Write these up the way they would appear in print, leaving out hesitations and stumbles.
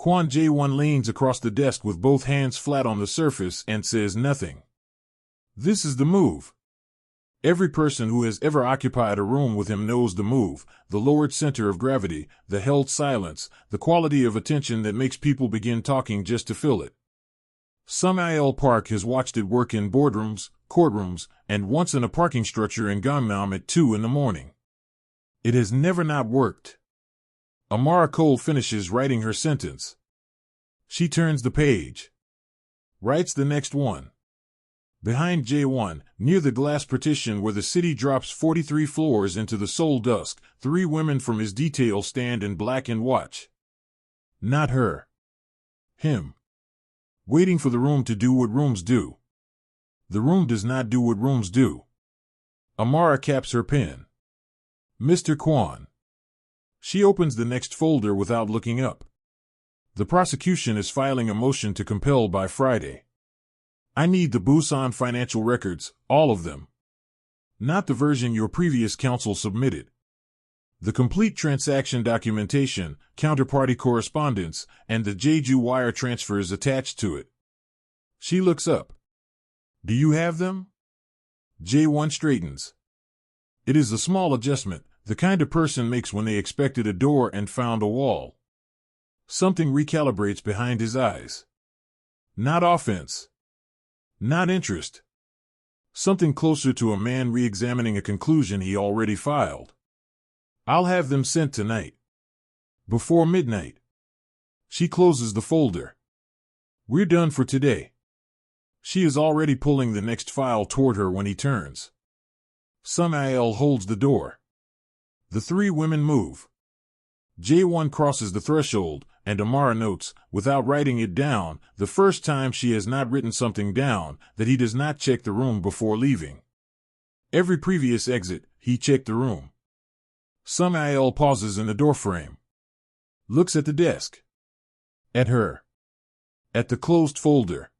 Kwon Jae-won leans across the desk with both hands flat on the surface and says nothing. This is the move. Every person who has ever occupied a room with him knows the move, the lowered center of gravity, the held silence, the quality of attention that makes people begin talking just to fill it. Samuel Park has watched it work in boardrooms, courtrooms, and once in a parking structure in Gangnam at 2 in the morning. It has never not worked. Amara Cole finishes writing her sentence. She turns the page. Writes the next one. Behind Jae-won, near the glass partition where the city drops 43 floors into the soul dusk, 3 women from his detail stand in black and watch. Not her. Him. Waiting for the room to do what rooms do. The room does not do what rooms do. Amara caps her pen. Mr. Kwon. She opens the next folder without looking up. The prosecution is filing a motion to compel by Friday. I need the Busan financial records, all of them. Not the version your previous counsel submitted. The complete transaction documentation, counterparty correspondence, and the Jeju wire transfers attached to it. She looks up. Do you have them? Jae-won straightens. It is a small adjustment, the kind a person makes when they expected a door and found a wall. Something recalibrates behind his eyes. Not offense. Not interest. Something closer to a man re-examining a conclusion he already filed. I'll have them sent tonight. Before midnight. She closes the folder. We're done for today. She is already pulling the next file toward her when he turns. Samuel holds the door. The 3 women move. Jae-won crosses the threshold, and Amara notes, without writing it down, the first time she has not written something down, that he does not check the room before leaving. Every previous exit, he checked the room. Samuel pauses in the doorframe. Looks at the desk. At her. At the closed folder.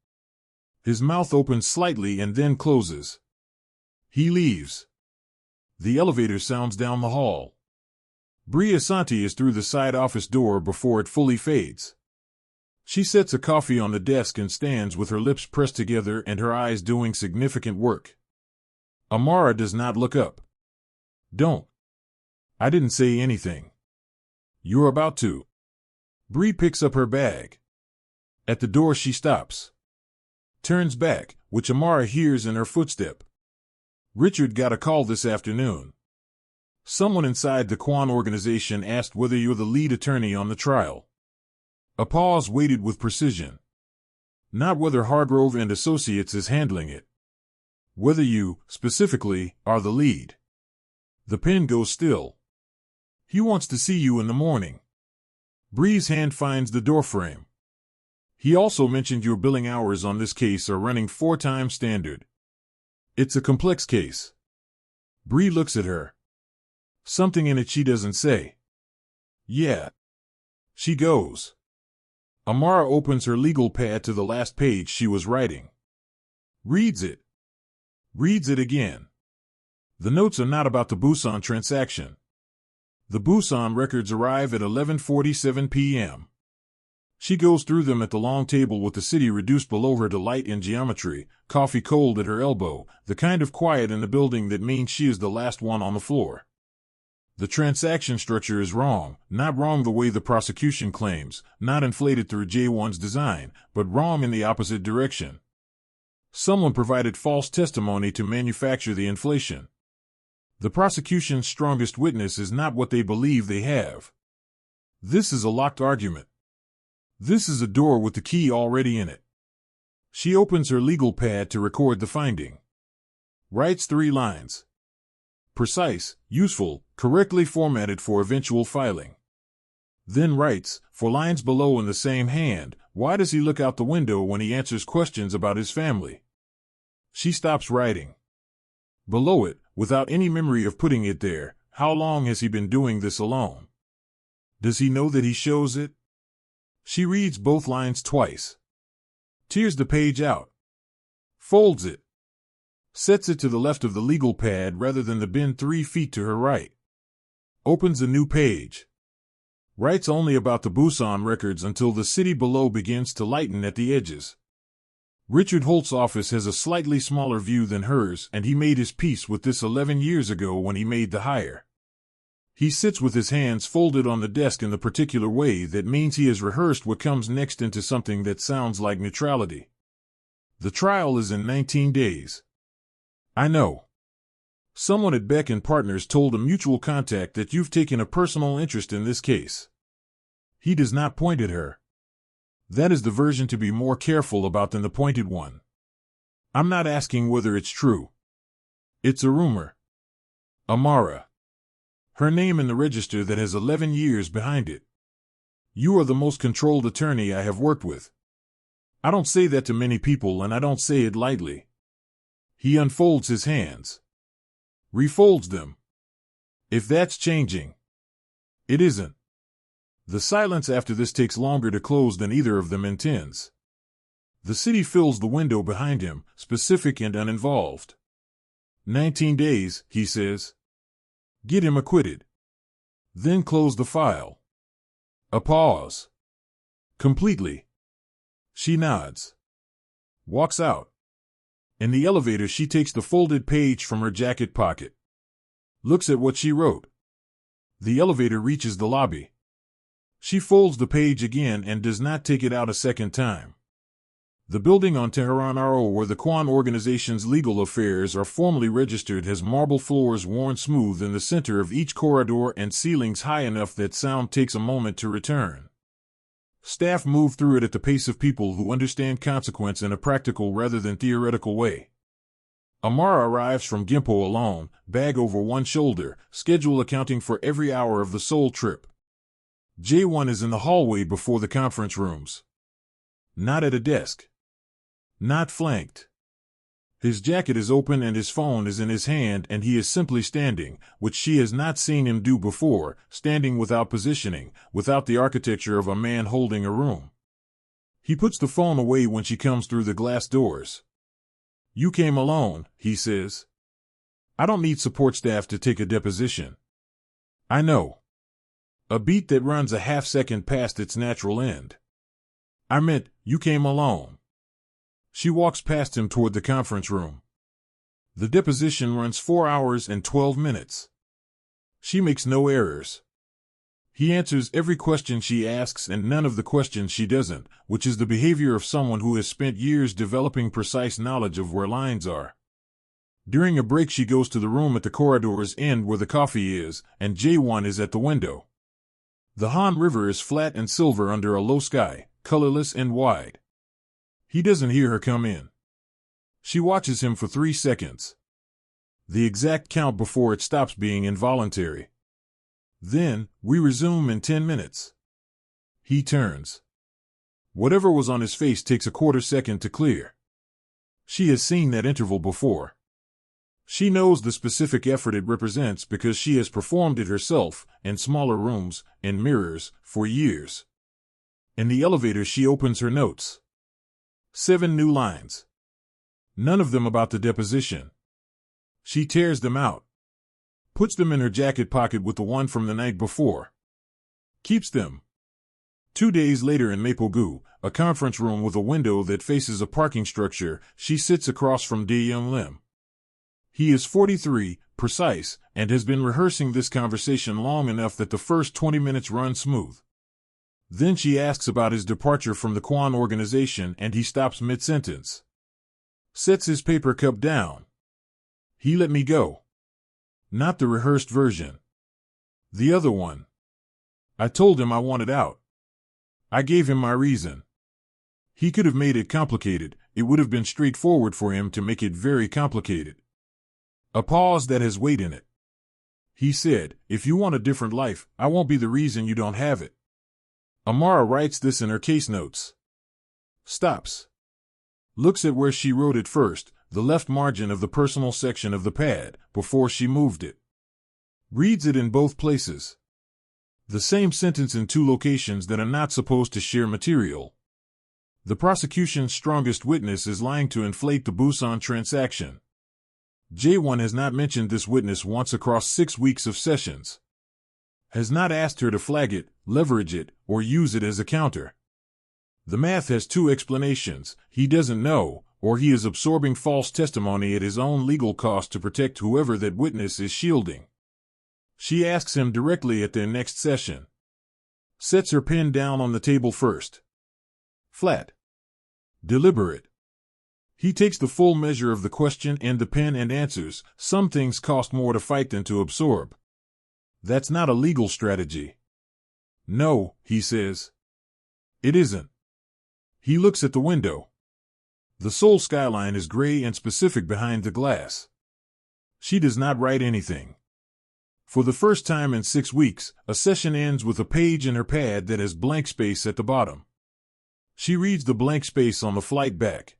His mouth opens slightly and then closes. He leaves. The elevator sounds down the hall. Bria Santi is through the side office door before it fully fades. She sets a coffee on the desk and stands with her lips pressed together and her eyes doing significant work. Amara does not look up. Don't. I didn't say anything. You're about to. Bri picks up her bag. At the door she stops. Turns back, which Amara hears in her footstep. Richard got a call this afternoon. Someone inside the Kwon organization asked whether you're the lead attorney on the trial. A pause waited with precision. Not whether Hargrove and Associates is handling it. Whether you, specifically, are the lead. The pen goes still. He wants to see you in the morning. Bree's hand finds the doorframe. He also mentioned your billing hours on this case are running 4 times standard. It's a complex case. Bree looks at her. Something in it she doesn't say. Yeah. She goes. Amara opens her legal pad to the last page she was writing. Reads it. Reads it again. The notes are not about the Busan transaction. The Busan records arrive at 11:47 p.m. She goes through them at the long table with the city reduced below her to light in geometry, coffee cold at her elbow, the kind of quiet in the building that means she is the last one on the floor. The transaction structure is wrong, not wrong the way the prosecution claims, not inflated through Jae-won's design, but wrong in the opposite direction. Someone provided false testimony to manufacture the inflation. The prosecution's strongest witness is not what they believe they have. This is a locked argument. This is a door with the key already in it. She opens her legal pad to record the finding. Writes 3 lines. Precise, useful, correctly formatted for eventual filing. Then writes, 4 lines below in the same hand, why does he look out the window when he answers questions about his family? She stops writing. Below it, without any memory of putting it there, how long has he been doing this alone? Does he know that he shows it? She reads both lines twice. Tears the page out. Folds it. Sets it to the left of the legal pad rather than the bin 3 feet to her right. Opens a new page. Writes only about the Busan records until the city below begins to lighten at the edges. Richard Holt's office has a slightly smaller view than hers, and he made his peace with this 11 years ago when he made the hire. He sits with his hands folded on the desk in the particular way that means he has rehearsed what comes next into something that sounds like neutrality. The trial is in 19 days. I know. Someone at Beck and Partners told a mutual contact that you've taken a personal interest in this case. He does not point at her. That is the version to be more careful about than the pointed one. I'm not asking whether it's true. It's a rumor. Amara. Her name in the register that has 11 years behind it. You are the most controlled attorney I have worked with. I don't say that to many people, and I don't say it lightly. He unfolds his hands. Refolds them. If that's changing. It isn't. The silence after this takes longer to close than either of them intends. The city fills the window behind him, specific and uninvolved. 19 days, he says. Get him acquitted. Then close the file. A pause. Completely. She nods. Walks out. In the elevator, she takes the folded page from her jacket pocket. Looks at what she wrote. The elevator reaches the lobby. She folds the page again and does not take it out a second time. The building on Tehran RO where the Kwon organization's legal affairs are formally registered has marble floors worn smooth in the center of each corridor and ceilings high enough that sound takes a moment to return. Staff move through it at the pace of people who understand consequence in a practical rather than theoretical way. Amara arrives from Gimpo alone, bag over one shoulder, schedule accounting for every hour of the Seoul trip. Jae-won is in the hallway before the conference rooms. Not at a desk. Not flanked. His jacket is open and his phone is in his hand, and he is simply standing, which she has not seen him do before, standing without positioning, without the architecture of a man holding a room. He puts the phone away when she comes through the glass doors. You came alone, he says. I don't need support staff to take a deposition. I know. A beat that runs a half-second past its natural end. I meant, you came alone. She walks past him toward the conference room. The deposition runs 4 hours and 12 minutes. She makes no errors. He answers every question she asks and none of the questions she doesn't, which is the behavior of someone who has spent years developing precise knowledge of where lines are. During a break, she goes to the room at the corridor's end where the coffee is, and Jae-won is at the window. The Han River is flat and silver under a low sky, colorless and wide. He doesn't hear her come in. She watches him for 3 seconds. The exact count before it stops being involuntary. Then, we resume in 10 minutes. He turns. Whatever was on his face takes a quarter second to clear. She has seen that interval before. She knows the specific effort it represents because she has performed it herself, in smaller rooms, in mirrors, for years. In the elevator, she opens her notes. 7 new lines. None of them about the deposition. She tears them out. Puts them in her jacket pocket with the one from the night before. Keeps them. 2 days later in Maple-gu, a conference room with a window that faces a parking structure, she sits across from Dae-young Lim. He is 43, precise, and has been rehearsing this conversation long enough that the first 20 minutes run smooth. Then she asks about his departure from the Kwon organization and he stops mid-sentence. Sets his paper cup down. He let me go. Not the rehearsed version. The other one. I told him I wanted out. I gave him my reason. He could have made it complicated. It would have been straightforward for him to make it very complicated. A pause that has weight in it. He said, if you want a different life, I won't be the reason you don't have it. Amara writes this in her case notes. Stops. Looks at where she wrote it first, the left margin of the personal section of the pad, before she moved it. Reads it in both places. The same sentence in 2 locations that are not supposed to share material. The prosecution's strongest witness is lying to inflate the Busan transaction. Jae-won has not mentioned this witness once across 6 weeks of sessions. Has not asked her to flag it, leverage it, or use it as a counter. The math has two explanations: he doesn't know, or he is absorbing false testimony at his own legal cost to protect whoever that witness is shielding. She asks him directly at their next session. Sets her pen down on the table first. Flat. Deliberate. He takes the full measure of the question and the pen and answers. Some things cost more to fight than to absorb. That's not a legal strategy. No, he says. It isn't. He looks at the window. The Seoul skyline is gray and specific behind the glass. She does not write anything. For the first time in 6 weeks, a session ends with a page in her pad that has blank space at the bottom. She reads the blank space on the flight back.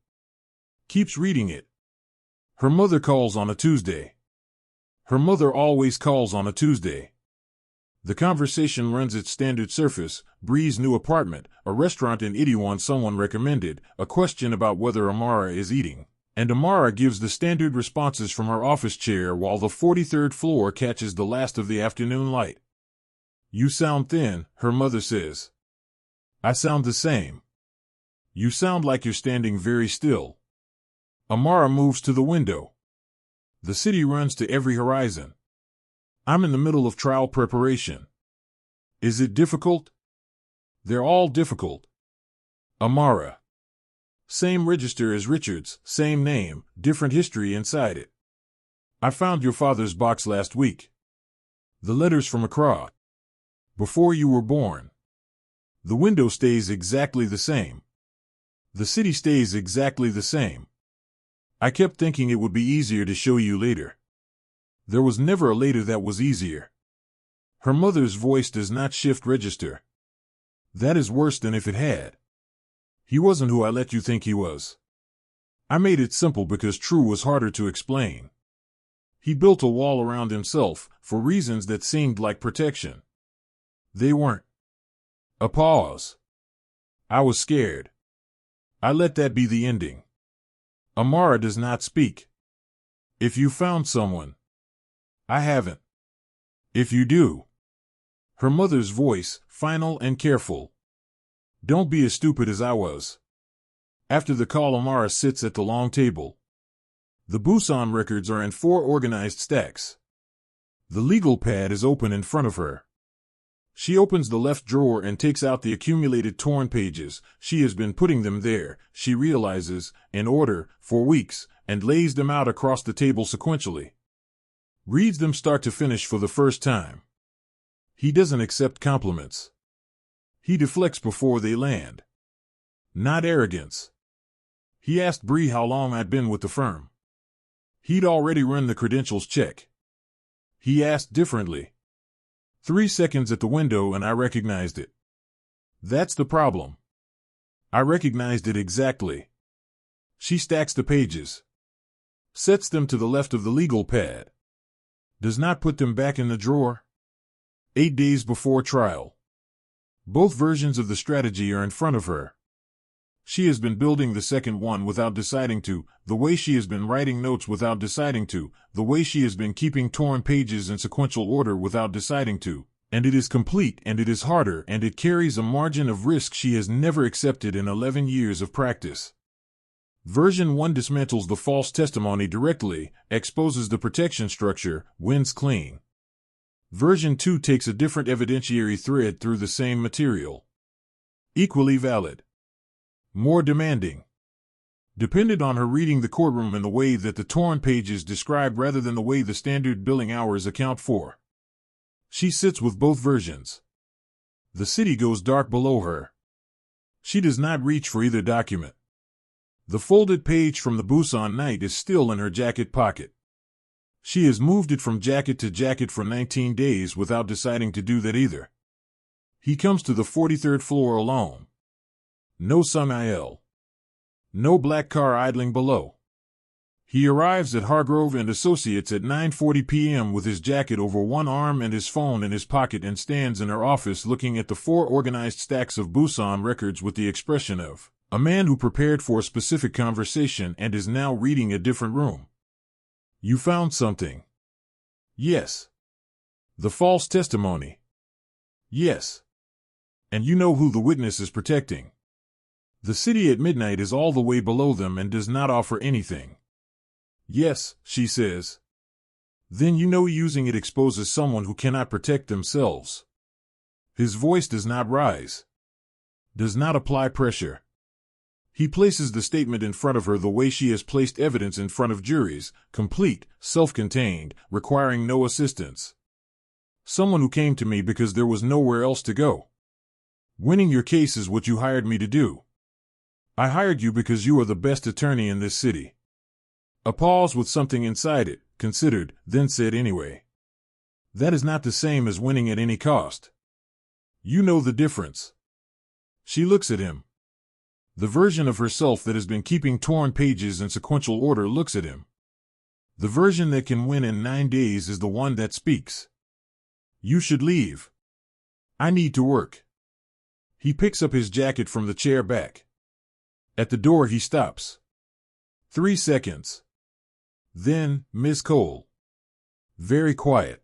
Keeps reading it. Her mother calls on a Tuesday. Her mother always calls on a Tuesday. The conversation runs its standard surface: Bree's new apartment, a restaurant in Itaewon someone recommended, a question about whether Amara is eating. And Amara gives the standard responses from her office chair while the 43rd floor catches the last of the afternoon light. You sound thin, her mother says. I sound the same. You sound like you're standing very still. Amara moves to the window. The city runs to every horizon. I'm in the middle of trial preparation. Is it difficult? They're all difficult. Amara. Same register as Richard's, same name, different history inside it. I found your father's box last week. The letters from Accra. Before you were born. The window stays exactly the same. The city stays exactly the same. I kept thinking it would be easier to show you later. There was never a later that was easier. Her mother's voice does not shift register. That is worse than if it had. He wasn't who I let you think he was. I made it simple because true was harder to explain. He built a wall around himself, for reasons that seemed like protection. They weren't. A pause. I was scared. I let that be the ending. Amara does not speak. If you found someone. I haven't. If you do. Her mother's voice, final and careful. Don't be as stupid as I was. After the call, Amara sits at the long table. The Busan records are in 4 organized stacks. The legal pad is open in front of her. She opens the left drawer and takes out the accumulated torn pages. She has been putting them there, she realizes, in order, for weeks, and lays them out across the table sequentially. Reads them start to finish for the first time. He doesn't accept compliments. He deflects before they land. Not arrogance. He asked Bree how long I'd been with the firm. He'd already run the credentials check. He asked differently. 3 seconds at the window and I recognized it. That's the problem. I recognized it exactly. She stacks the pages. Sets them to the left of the legal pad. Does not put them back in the drawer. 8 days before trial. Both versions of the strategy are in front of her. She has been building the second one without deciding to, the way she has been writing notes without deciding to, the way she has been keeping torn pages in sequential order without deciding to, and it is complete and it is harder and it carries a margin of risk she has never accepted in 11 years of practice. Version 1 dismantles the false testimony directly, exposes the protection structure, wins clean. Version 2 takes a different evidentiary thread through the same material. Equally valid. More demanding. Depended on her reading the courtroom in the way that the torn pages describe rather than the way the standard billing hours account for. She sits with both versions. The city goes dark below her. She does not reach for either document. The folded page from the Busan night is still in her jacket pocket. She has moved it from jacket to jacket for 19 days without deciding to do that either. He comes to the 43rd floor alone. No Sung Il. No black car idling below. He arrives at Hargrove and Associates at 9:40 p.m. with his jacket over one arm and his phone in his pocket and stands in her office looking at the 4 organized stacks of Busan records with the expression of a man who prepared for a specific conversation and is now reading a different room. You found something. Yes. The false testimony. Yes. And you know who the witness is protecting. The city at midnight is all the way below them and does not offer anything. Yes, she says. Then you know using it exposes someone who cannot protect themselves. His voice does not rise. Does not apply pressure. He places the statement in front of her the way she has placed evidence in front of juries, complete, self-contained, requiring no assistance. Someone who came to me because there was nowhere else to go. Winning your case is what you hired me to do. I hired you because you are the best attorney in this city. A pause with something inside it, considered, then said anyway. That is not the same as winning at any cost. You know the difference. She looks at him. The version of herself that has been keeping torn pages in sequential order looks at him. The version that can win in 9 days is the one that speaks. You should leave. I need to work. He picks up his jacket from the chair back. At the door he stops. 3 seconds. Then, Miss Cole. Very quiet.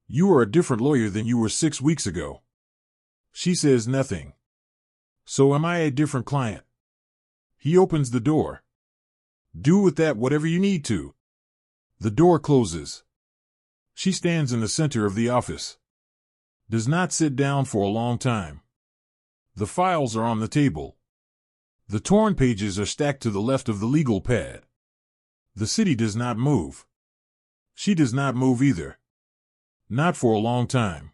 You are a different lawyer than you were 6 weeks ago. She says nothing. So am I a different client? He opens the door. Do with that whatever you need to. The door closes. She stands in the center of the office. Does not sit down for a long time. The files are on the table. The torn pages are stacked to the left of the legal pad. The city does not move. She does not move either. Not for a long time.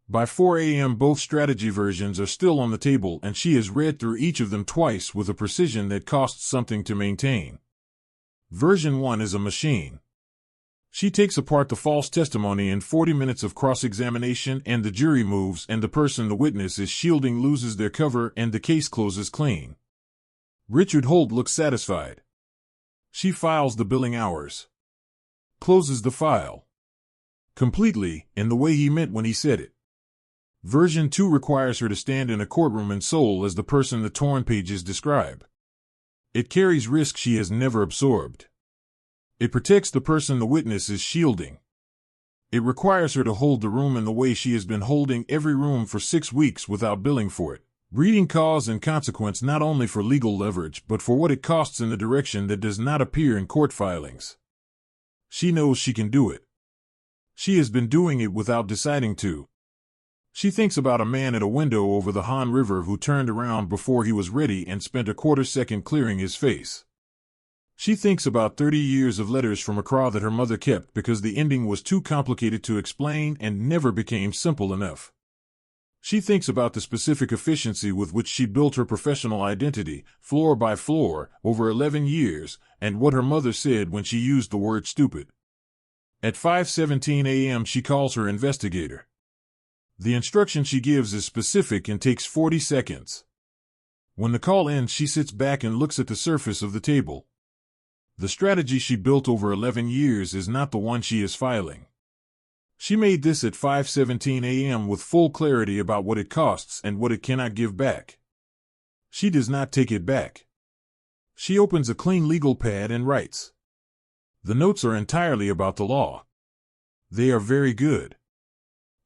By 4 a.m. both strategy versions are still on the table and she has read through each of them twice with a precision that costs something to maintain. Version 1 is a machine. She takes apart the false testimony in 40 minutes of cross-examination and the jury moves and the person the witness is shielding loses their cover and the case closes clean. Richard Holt looks satisfied. She files the billing hours. Closes the file. Completely, in the way he meant when he said it. Version 2 requires her to stand in a courtroom in Seoul as the person the torn pages describe. It carries risk she has never absorbed. It protects the person the witness is shielding. It requires her to hold the room in the way she has been holding every room for 6 weeks without billing for it, reading cause and consequence not only for legal leverage but for what it costs in the direction that does not appear in court filings. She knows she can do it. She has been doing it without deciding to. She thinks about a man at a window over the Han River who turned around before he was ready and spent a quarter second clearing his face. She thinks about 30 years of letters from Accra that her mother kept because the ending was too complicated to explain and never became simple enough. She thinks about the specific efficiency with which she built her professional identity, floor by floor, over 11 years, and what her mother said when she used the word stupid. At 5:17 a.m. she calls her investigator. The instruction she gives is specific and takes 40 seconds. When the call ends, she sits back and looks at the surface of the table. The strategy she built over 11 years is not the one she is filing. She made this at 5:17 a.m. with full clarity about what it costs and what it cannot give back. She does not take it back. She opens a clean legal pad and writes. The notes are entirely about the law. They are very good.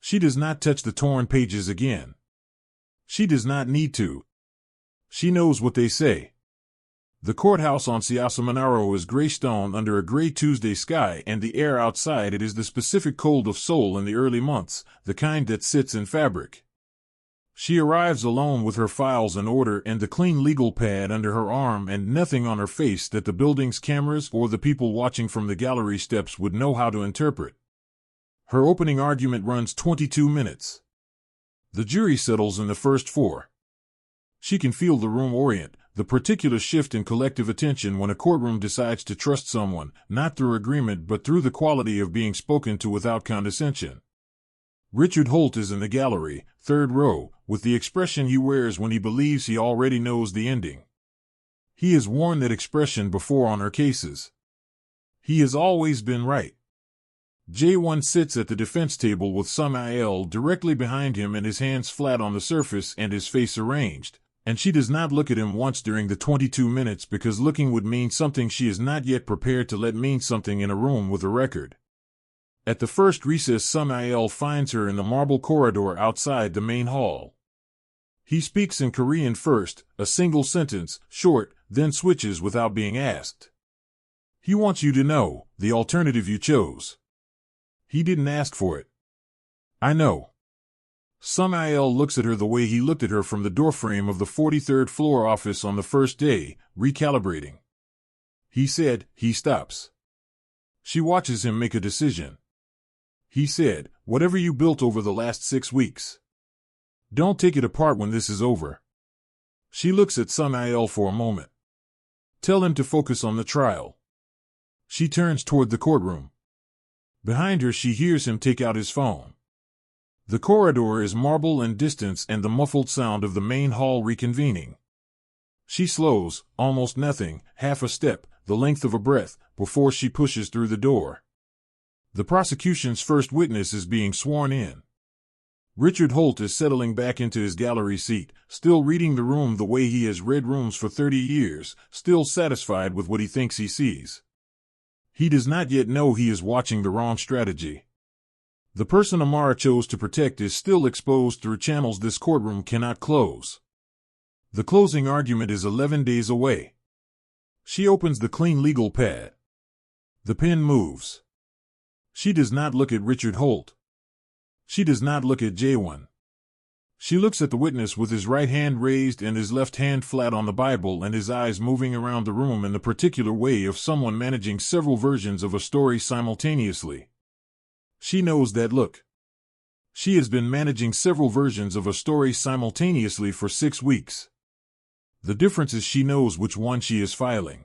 She does not touch the torn pages again. She does not need to. She knows what they say. The courthouse on Siasa Manaro is gray stone under a gray Tuesday sky, and the air outside it is the specific cold of Seoul in the early months, the kind that sits in fabric. She arrives alone with her files in order and the clean legal pad under her arm and nothing on her face that the building's cameras or the people watching from the gallery steps would know how to interpret. Her opening argument runs 22 minutes. The jury settles in the first 4. She can feel the room orient, the particular shift in collective attention when a courtroom decides to trust someone, not through agreement but through the quality of being spoken to without condescension. Richard Holt is in the gallery, 3rd row, with the expression he wears when he believes he already knows the ending. He has worn that expression before on her cases. He has always been right. Jae-won sits at the defense table with Sung-il directly behind him and his hands flat on the surface and his face arranged, and she does not look at him once during the 22 minutes because looking would mean something she is not yet prepared to let mean something in a room with a record. At the first recess, Samael finds her in the marble corridor outside the main hall. He speaks in Korean first, a single sentence, short, then switches without being asked. He wants you to know, the alternative you chose. He didn't ask for it. I know. Samael looks at her the way he looked at her from the doorframe of the 43rd floor office on the first day, recalibrating. He said, he stops. She watches him make a decision. He said, whatever you built over the last 6 weeks. Don't take it apart when this is over. She looks at Samael for a moment. Tell him to focus on the trial. She turns toward the courtroom. Behind her, she hears him take out his phone. The corridor is marble and distance and the muffled sound of the main hall reconvening. She slows, almost nothing, half a step, the length of a breath, before she pushes through the door. The prosecution's first witness is being sworn in. Richard Holt is settling back into his gallery seat, still reading the room the way he has read rooms for 30 years, still satisfied with what he thinks he sees. He does not yet know he is watching the wrong strategy. The person Amara chose to protect is still exposed through channels this courtroom cannot close. The closing argument is 11 days away. She opens the clean legal pad. The pen moves. She does not look at Richard Holt. She does not look at Jae-won. She looks at the witness with his right hand raised and his left hand flat on the Bible and his eyes moving around the room in the particular way of someone managing several versions of a story simultaneously. She knows that look. She has been managing several versions of a story simultaneously for 6 weeks. The difference is she knows which one she is filing.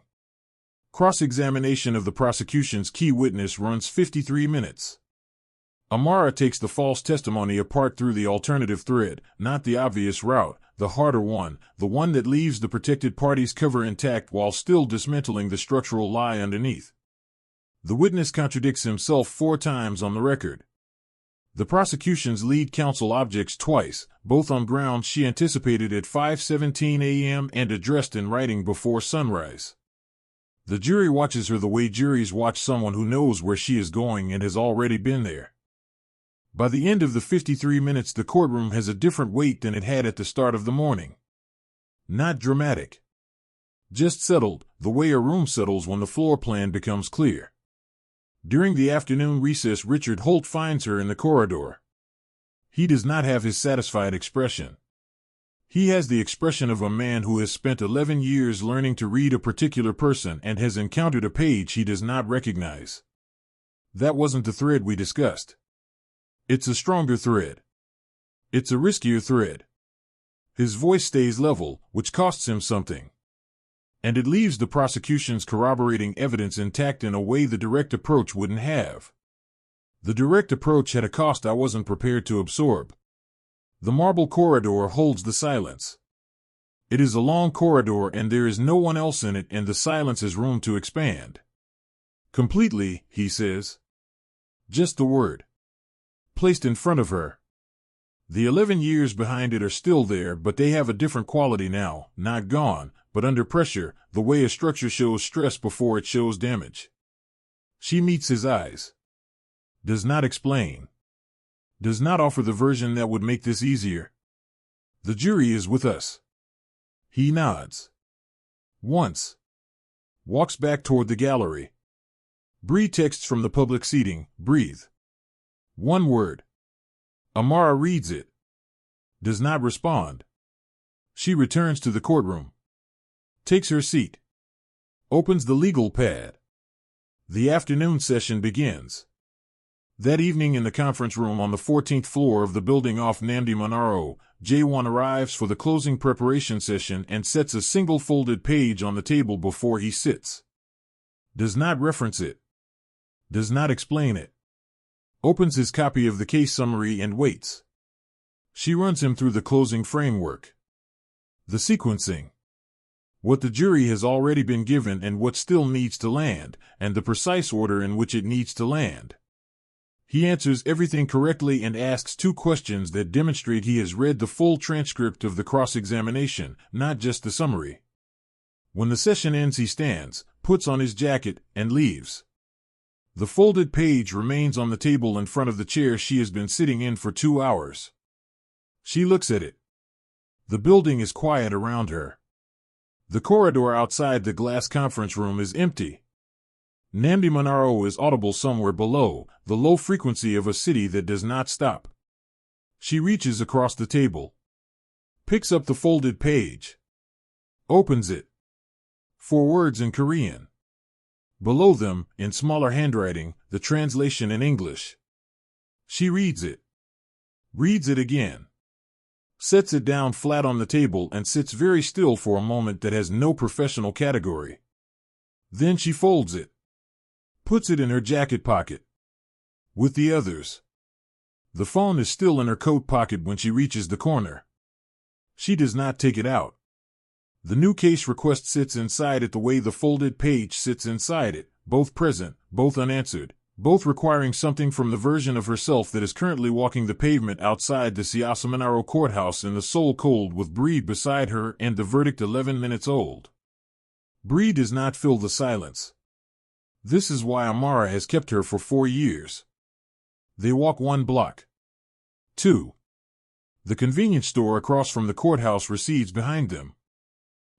Cross-examination of the prosecution's key witness runs 53 minutes. Amara takes the false testimony apart through the alternative thread, not the obvious route, the harder one, the one that leaves the protected party's cover intact while still dismantling the structural lie underneath. The witness contradicts himself 4 times on the record. The prosecution's lead counsel objects twice, both on grounds she anticipated at 5:17 a.m. and addressed in writing before sunrise. The jury watches her the way juries watch someone who knows where she is going and has already been there. By the end of the 53 minutes, the courtroom has a different weight than it had at the start of the morning. Not dramatic. Just settled, the way a room settles when the floor plan becomes clear. During the afternoon recess, Richard Holt finds her in the corridor. He does not have his satisfied expression. He has the expression of a man who has spent 11 years learning to read a particular person and has encountered a page he does not recognize. That wasn't the thread we discussed. It's a stronger thread. It's a riskier thread. His voice stays level, which costs him something. And it leaves the prosecution's corroborating evidence intact in a way the direct approach wouldn't have. The direct approach had a cost I wasn't prepared to absorb. The marble corridor holds the silence. It is a long corridor and there is no one else in it, and the silence has room to expand. Completely, he says. Just the word. Placed in front of her. The 11 years behind it are still there, but they have a different quality now, not gone, but under pressure, the way a structure shows stress before it shows damage. She meets his eyes. Does not explain. Does not offer the version that would make this easier. The jury is with us. He nods. Once. Walks back toward the gallery. Bree texts from the public seating, breathe. One word. Amara reads it. Does not respond. She returns to the courtroom. Takes her seat. Opens the legal pad. The afternoon session begins. That evening in the conference room on the 14th floor of the building off Namdi Monaro, Jae-won arrives for the closing preparation session and sets a single folded page on the table before he sits. Does not reference it. Does not explain it. Opens his copy of the case summary and waits. She runs him through the closing framework. The sequencing. What the jury has already been given and what still needs to land, and the precise order in which it needs to land. He answers everything correctly and asks 2 questions that demonstrate he has read the full transcript of the cross-examination, not just the summary. When the session ends, he stands, puts on his jacket, and leaves. The folded page remains on the table in front of the chair she has been sitting in for 2 hours. She looks at it. The building is quiet around her. The corridor outside the glass conference room is empty. Namdi Monaro is audible somewhere below, the low frequency of a city that does not stop. She reaches across the table. Picks up the folded page. Opens it. 4 words in Korean. Below them, in smaller handwriting, the translation in English. She reads it. Reads it again. Sets it down flat on the table and sits very still for a moment that has no professional category. Then she folds it. Puts it in her jacket pocket. With the others. The phone is still in her coat pocket when she reaches the corner. She does not take it out. The new case request sits inside it the way the folded page sits inside it, both present, both unanswered, both requiring something from the version of herself that is currently walking the pavement outside the Siasamanaro courthouse in the Seoul cold with Bree beside her and the verdict 11 minutes old. Bree does not fill the silence. This is why Amara has kept her for 4 years. They walk 1 block. 2. The convenience store across from the courthouse recedes behind them.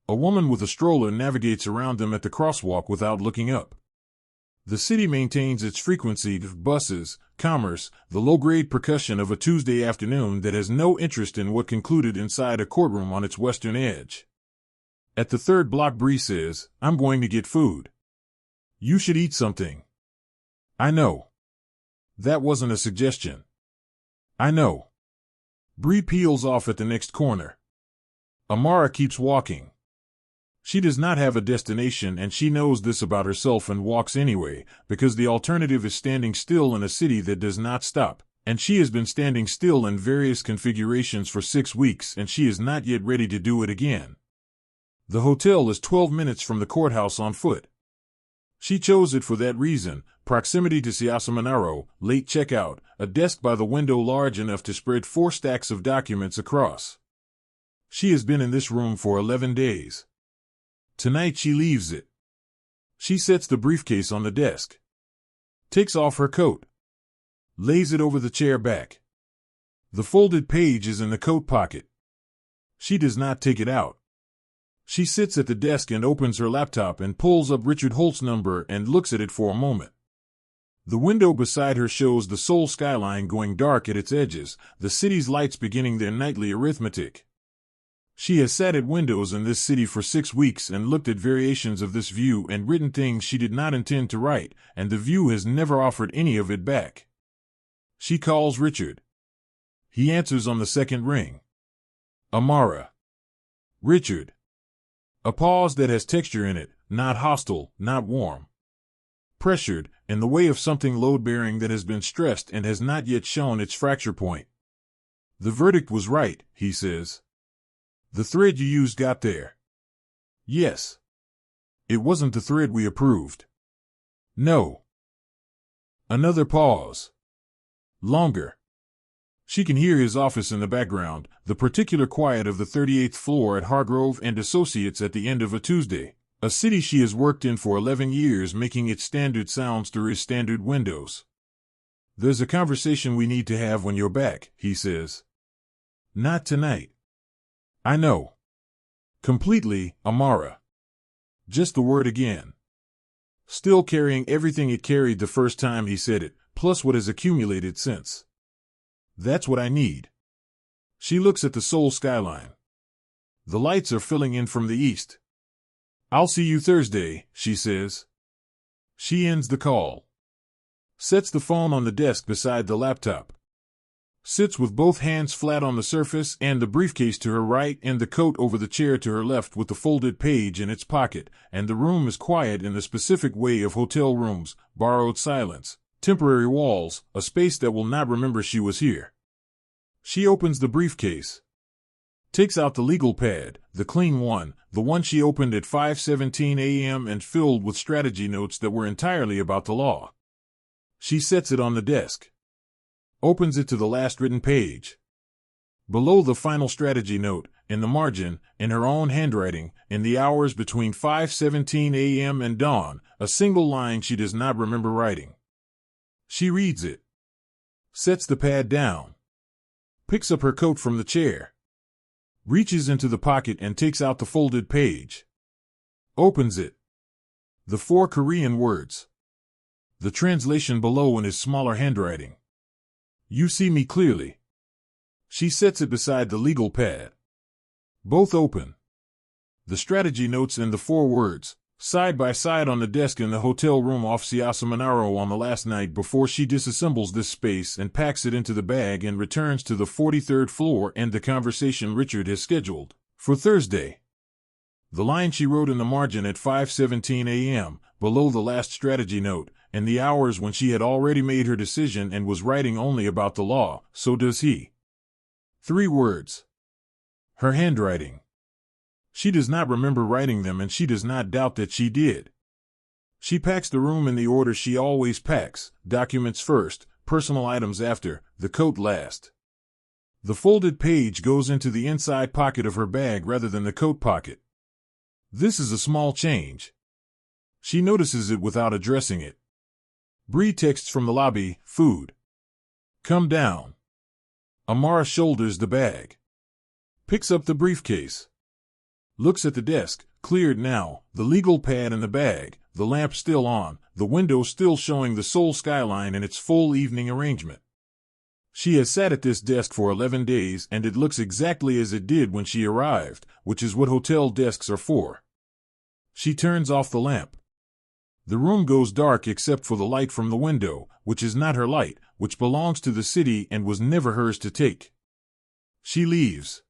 A woman with a stroller navigates around them at the crosswalk without looking up. The city maintains its frequency of buses, commerce, the low-grade percussion of a Tuesday afternoon that has no interest in what concluded inside a courtroom on its western edge. At the 3rd block, Bree says, "I'm going to get food. You should eat something." "I know. That wasn't a suggestion." "I know." Bree peels off at the next corner. Amara keeps walking. She does not have a destination and she knows this about herself and walks anyway, because the alternative is standing still in a city that does not stop, and she has been standing still in various configurations for 6 weeks and she is not yet ready to do it again. The hotel is 12 minutes from the courthouse on foot. She chose it for that reason: proximity to Siasamanaro, late checkout, a desk by the window large enough to spread 4 stacks of documents across. She has been in this room for 11 days. Tonight she leaves it. She sets the briefcase on the desk. Takes off her coat. Lays it over the chair back. The folded page is in the coat pocket. She does not take it out. She sits at the desk and opens her laptop and pulls up Richard Holt's number and looks at it for a moment. The window beside her shows the Seoul skyline going dark at its edges, the city's lights beginning their nightly arithmetic. She has sat at windows in this city for 6 weeks and looked at variations of this view and written things she did not intend to write, and the view has never offered any of it back. She calls Richard. He answers on the 2nd ring. Amara. Richard. A pause that has texture in it, not hostile, not warm. Pressured, in the way of something load-bearing that has been stressed and has not yet shown its fracture point. The verdict was right, he says. The thread you used got there. Yes. It wasn't the thread we approved. No. Another pause. Longer. She can hear his office in the background, the particular quiet of the 38th floor at Hargrove and Associates at the end of a Tuesday, a city she has worked in for 11 years, making its standard sounds through his standard windows. There's a conversation we need to have when you're back, he says. Not tonight. I know. Completely, Amara. Just the word again. Still carrying everything it carried the first time he said it, plus what has accumulated since. That's what I need. She looks at the Seoul skyline. The lights are filling in from the east. I'll see you Thursday, she says. She ends the call. Sets the phone on the desk beside the laptop. Sits with both hands flat on the surface and the briefcase to her right and the coat over the chair to her left with the folded page in its pocket, and the room is quiet in the specific way of hotel rooms, borrowed silence, temporary walls, a space that will not remember she was here. She opens the briefcase. Takes out the legal pad, the clean one, the one she opened at 5:17 a.m. and filled with strategy notes that were entirely about the law. She sets it on the desk. Opens it to the last written page. Below the final strategy note, in the margin, in her own handwriting, in the hours between 5:17 a.m. and dawn, a single line she does not remember writing. She reads it, sets the pad down, picks up her coat from the chair, reaches into the pocket and takes out the folded page, opens it. The 4 Korean words. The translation below in his smaller handwriting. You see me clearly. She sets it beside the legal pad. Both open. The strategy notes and the 4 words, side by side on the desk in the hotel room off Siasamanaro on the last night before she disassembles this space and packs it into the bag and returns to the 43rd floor and the conversation Richard has scheduled for Thursday. The line she wrote in the margin at 5:17 a.m., below the last strategy note, and the hours when she had already made her decision and was writing only about the law, so does he. 3 words. Her handwriting. She does not remember writing them and she does not doubt that she did. She packs the room in the order she always packs, documents first, personal items after, the coat last. The folded page goes into the inside pocket of her bag rather than the coat pocket. This is a small change. She notices it without addressing it. Bree texts from the lobby, food. Come down. Amara shoulders the bag. Picks up the briefcase. Looks at the desk, cleared now, the legal pad in the bag, the lamp still on, the window still showing the Seoul skyline in its full evening arrangement. She has sat at this desk for 11 days and it looks exactly as it did when she arrived, which is what hotel desks are for. She turns off the lamp. The room goes dark except for the light from the window, which is not her light, which belongs to the city and was never hers to take. She leaves.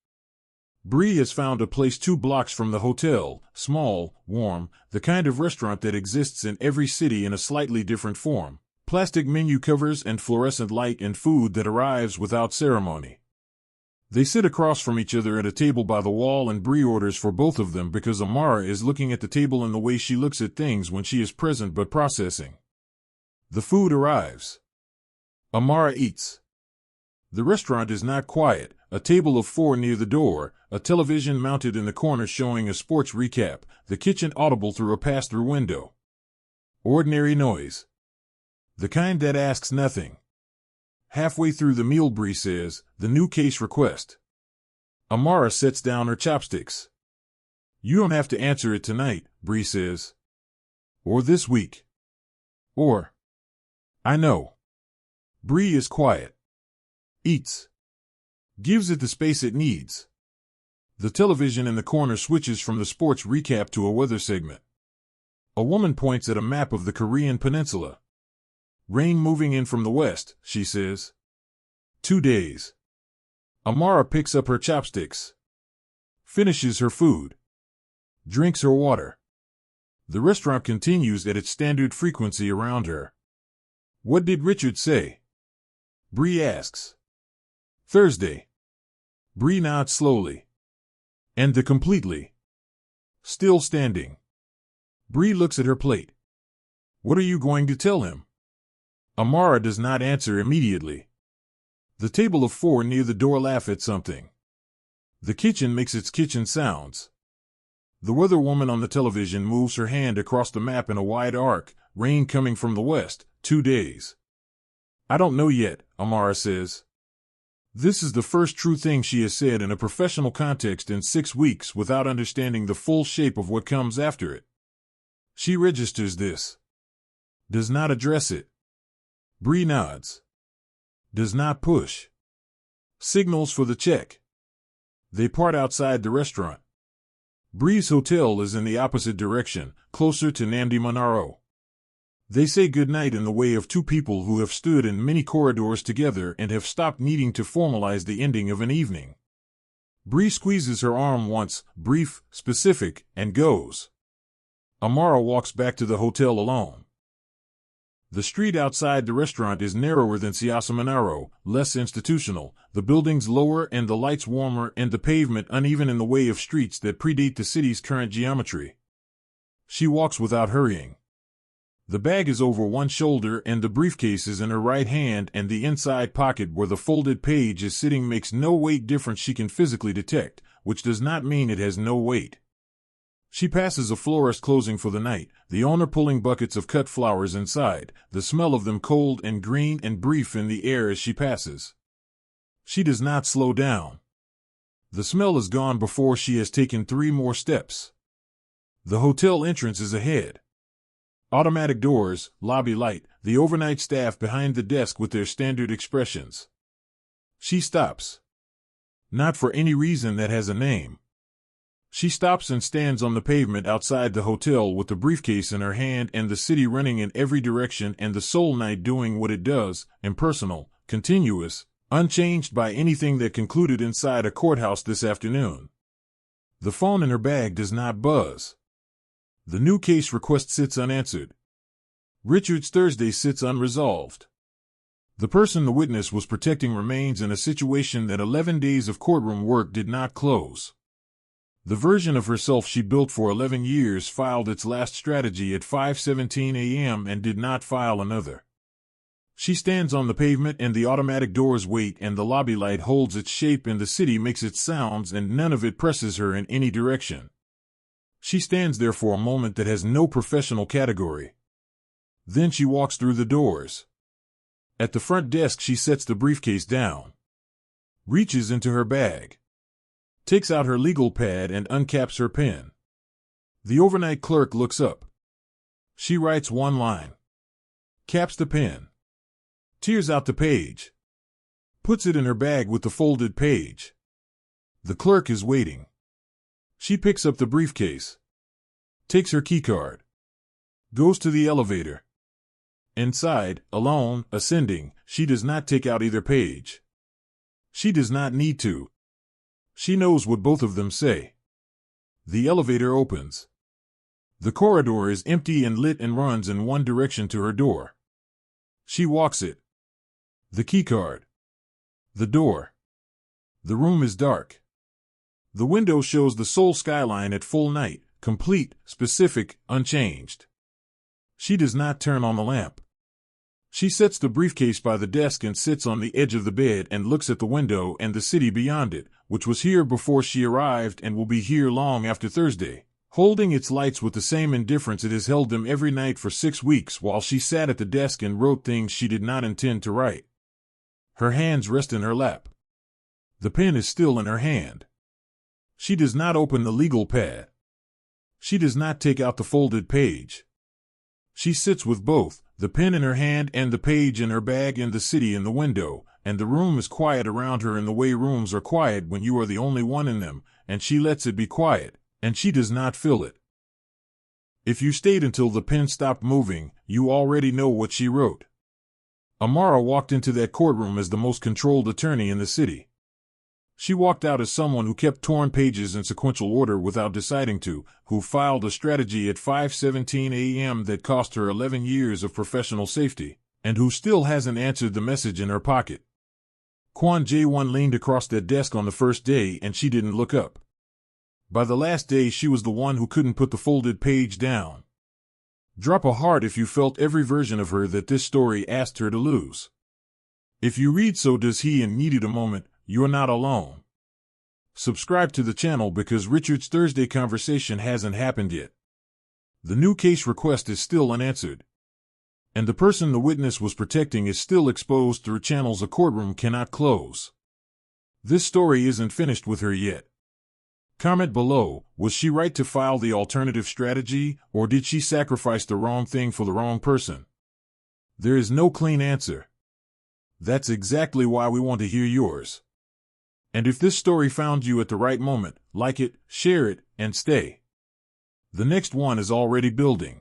Bree has found a place 2 blocks from the hotel, small, warm, the kind of restaurant that exists in every city in a slightly different form. Plastic menu covers and fluorescent light and food that arrives without ceremony. They sit across from each other at a table by the wall and Bree orders for both of them because Amara is looking at the table in the way she looks at things when she is present but processing. The food arrives. Amara eats. The restaurant is not quiet, a table of 4 near the door, a television mounted in the corner showing a sports recap, the kitchen audible through a pass-through window. Ordinary noise. The kind that asks nothing. Halfway through the meal Bree says, the new case request. Amara sets down her chopsticks. You don't have to answer it tonight, Bree says. Or this week. Or. I know. Bree is quiet. Eats. Gives it the space it needs. The television in the corner switches from the sports recap to a weather segment. A woman points at a map of the Korean peninsula. Rain moving in from the west, she says. 2 days. Amara picks up her chopsticks. Finishes her food. Drinks her water. The restaurant continues at its standard frequency around her. What did Richard say? Bree asks. Thursday. Bree nods slowly. And the completely. Still standing. Bree looks at her plate. What are you going to tell him? Amara does not answer immediately. The table of 4 near the door laugh at something. The kitchen makes its kitchen sounds. The weather woman on the television moves her hand across the map in a wide arc, rain coming from the west, 2 days. I don't know yet, Amara says. This is the first true thing she has said in a professional context in 6 weeks without understanding the full shape of what comes after it. She registers this. Does not address it. Bree nods. Does not push. Signals for the check. They part outside the restaurant. Bree's hotel is in the opposite direction, closer to Namdi Monaro. They say goodnight in the way of 2 people who have stood in many corridors together and have stopped needing to formalize the ending of an evening. Bree squeezes her arm once, brief, specific, and goes. Amara walks back to the hotel alone. The street outside the restaurant is narrower than Siasamanaro, less institutional, the buildings lower and the lights warmer and the pavement uneven in the way of streets that predate the city's current geometry. She walks without hurrying. The bag is over one shoulder and the briefcase is in her right hand and the inside pocket where the folded page is sitting makes no weight difference she can physically detect, which does not mean it has no weight. She passes a florist closing for the night, the owner pulling buckets of cut flowers inside, the smell of them cold and green and brief in the air as she passes. She does not slow down. The smell is gone before she has taken 3 more steps. The hotel entrance is ahead. Automatic doors, lobby light, the overnight staff behind the desk with their standard expressions. She stops. Not for any reason that has a name. She stops and stands on the pavement outside the hotel with the briefcase in her hand and the city running in every direction and the Seoul night doing what it does, impersonal, continuous, unchanged by anything that concluded inside a courthouse this afternoon. The phone in her bag does not buzz. The new case request sits unanswered. Richard's Thursday sits unresolved. The person the witness was protecting remains in a situation that 11 days of courtroom work did not close. The version of herself she built for 11 years filed its last strategy at 5:17 a.m. and did not file another. She stands on the pavement and the automatic doors wait and the lobby light holds its shape and the city makes its sounds and none of it presses her in any direction. She stands there for a moment that has no professional category. Then she walks through the doors. At the front desk she sets the briefcase down. Reaches into her bag. Takes out her legal pad and uncaps her pen. The overnight clerk looks up. She writes 1 line. Caps the pen. Tears out the page. Puts it in her bag with the folded page. The clerk is waiting. She picks up the briefcase. Takes her keycard. Goes to the elevator. Inside, alone, ascending, she does not take out either page. She does not need to. She knows what both of them say. The elevator opens. The corridor is empty and lit and runs in one direction to her door. She walks it. The keycard. The door. The room is dark. The window shows the Seoul skyline at full night, complete, specific, unchanged. She does not turn on the lamp. She sets the briefcase by the desk and sits on the edge of the bed and looks at the window and the city beyond it, which was here before she arrived and will be here long after Thursday, holding its lights with the same indifference it has held them every night for 6 weeks while she sat at the desk and wrote things she did not intend to write. Her hands rest in her lap. The pen is still in her hand. She does not open the legal pad. She does not take out the folded page. She sits with both, the pen in her hand and the page in her bag and the city in the window, and the room is quiet around her in the way rooms are quiet when you are the only one in them, and she lets it be quiet, and she does not fill it. If you stayed until the pen stopped moving, you already know what she wrote. Amara walked into that courtroom as the most controlled attorney in the city. She walked out as someone who kept torn pages in sequential order without deciding to, who filed a strategy at 5:17 a.m. that cost her 11 years of professional safety, and who still hasn't answered the message in her pocket. Kwon Jae-won leaned across that desk on the first day and she didn't look up. By the last day she was the one who couldn't put the folded page down. Drop a heart if you felt every version of her that this story asked her to lose. If you read So Does He and needed a moment, you're not alone. Subscribe to the channel because Richard's Thursday conversation hasn't happened yet. The new case request is still unanswered. And the person the witness was protecting is still exposed through channels a courtroom cannot close. This story isn't finished with her yet. Comment below, was she right to file the alternative strategy, or did she sacrifice the wrong thing for the wrong person? There is no clean answer. That's exactly why we want to hear yours. And if this story found you at the right moment, like it, share it, and stay. The next one is already building.